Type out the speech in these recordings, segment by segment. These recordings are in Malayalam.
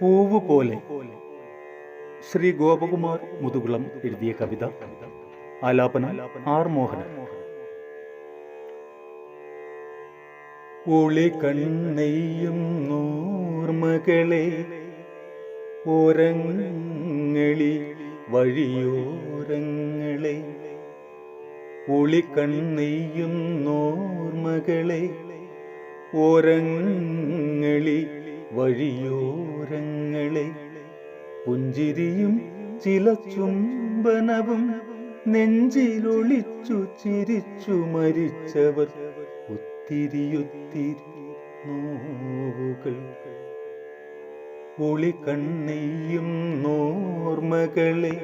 പൂവ് പോലെ ശ്രീ ഗോപകുമാർ മുതുകുളം എഴുതിയ കവിത. ആലാപനം ആർ മോഹനൻ. ഒളി കണ്ണെയ്യും നോർമകളെ ഓരങ്ങളി വഴിയോരങ്ങളെ, ഒളി കണ്ണെയ്യും നോർമകളെ ഓരങ്ങളി വഴിയോരങ്ങളെ, പുഞ്ചിരിയും ചില ചുംബനവും നെഞ്ചിലൊളിച്ചു ചിരിച്ചു മരിച്ചവർ ഒത്തിരിയൊത്തിരി നോവുകൾ. ഒളി കണ്ണെയ്യും നോർമകളെ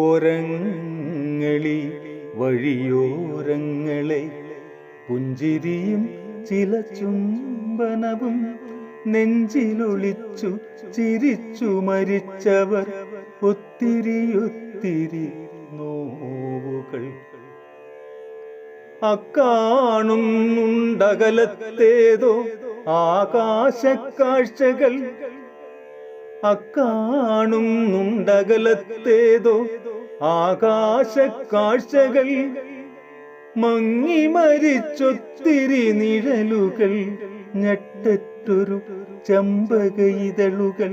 ഓരങ്ങളി വഴിയോരങ്ങളെ, പുഞ്ചിരിയും ചില ചുംബനവും നെഞ്ചിലൊളിച്ചു ചിരിച്ചു മരിച്ചവർ ഒത്തിരിയൊത്തിരി നോവുകൾ. അക്കാണുന്നുണ്ടകലത്തേതോ ആകാശക്കാഴ്ചകൾ, അക്കാണുന്നുണ്ടകലത്തേതോ ആകാശക്കാഴ്ചകൾ, മങ്ങി മരിച്ചൊത്തിരി നിഴലുകൾ, ഞെട്ടറ്റൊരു ചമ്പകയിതളുകൾ,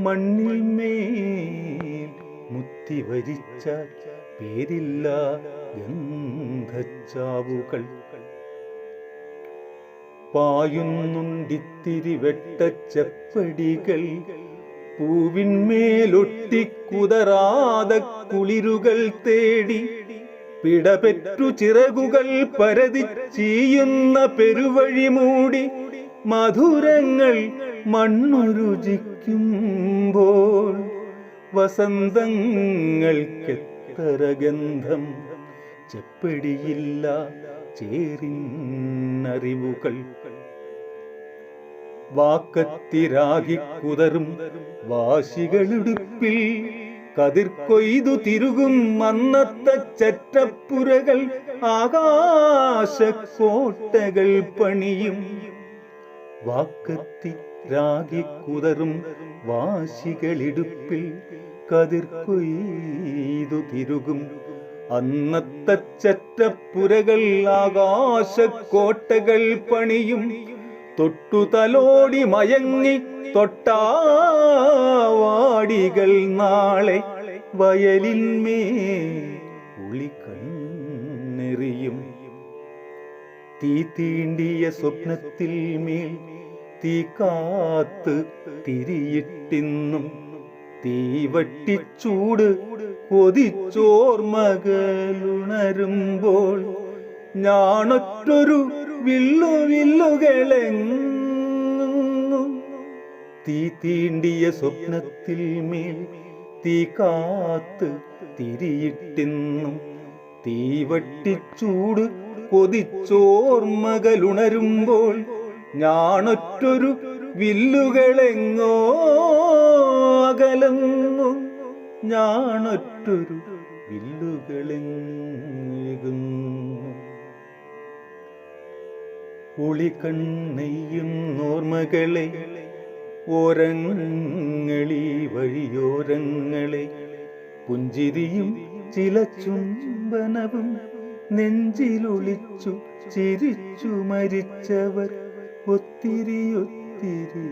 മണ്ണിൽ മേൽ മുത്തിവരിച്ചാൽ പേരില്ല ഗന്ധച്ചാവുകൾ. പായുന്നുണ്ടിത്തിരി വെട്ടച്ചപ്പടികൾ, പൂവിന്മേലൊട്ടിക്കുതറാതെ കുളിരുകൾ തേടി, പിടപെറ്റു ചിറകുകൾ പരതിച്ചീയുന്ന പെരുവഴി മൂടി, മധുരങ്ങൾ മണ്ണുരുചിക്കുമ്പോൾ വസന്തങ്ങൾക്കെത്ര ഗന്ധം, ചെപ്പടിയില്ല ചേരിന്നറിവുകൾ. വാക്കത്തിരാകിക്കുതറും വാശികളുടുപ്പിൽ കതിർക്കൊയ്തു തിരുകും അന്നത്തെ ചെറ്റപ്പുരകൾ, ആകാശക്കോട്ടകൾ പണിയും. വാക്കത്തിരാകിക്കുതറും വാശികളിടുപ്പിൽ കതിർക്കൊയ്തു തിരുകും അന്നത്തെ ചെറ്റപ്പുരകൾ, ആകാശക്കോട്ടകൾ പണിയും. തൊട്ടുതലോടി മയങ്ങി തൊട്ടാവാടികൾ നാളെ വയലിന്മേ ഒളിക്കണ്ണെറിയും. തീ തീണ്ടിയ സ്വപ്നത്തിൽ മേൽ തീ കാത്ത് തിരിയിട്ടിന്നും, തീവട്ടിച്ചൂട് കൊതിച്ചോർമകളുണരുമ്പോൾ, ഞാനൊറ്റൊരു വില്ലുകളെങ്ങും. തീ തീണ്ടിയ സ്വപ്നത്തിൽ മേൽ തീ കാത്ത് തിരിയിട്ടിന്നും, തീവട്ടിച്ചൂട് കൊതിച്ചോർമകളുണരുമ്പോൾ, ഞാനൊറ്റൊരു വില്ലുകളെങ്ങോ അകലങ്ങോ, ഞാനൊറ്റൊരു വില്ലുകളെങ്ങുന്നു. ഒളി കണ്ണെയ്യും നോർമകളെ ഓരങ്ങളി വഴിയോരങ്ങളെ, പുഞ്ചിരിയും ചില ചുംബനവും നെഞ്ചിലൊളിച്ചു ചിരിച്ചു മരിച്ചവർ ഒത്തിരിയൊത്തിരി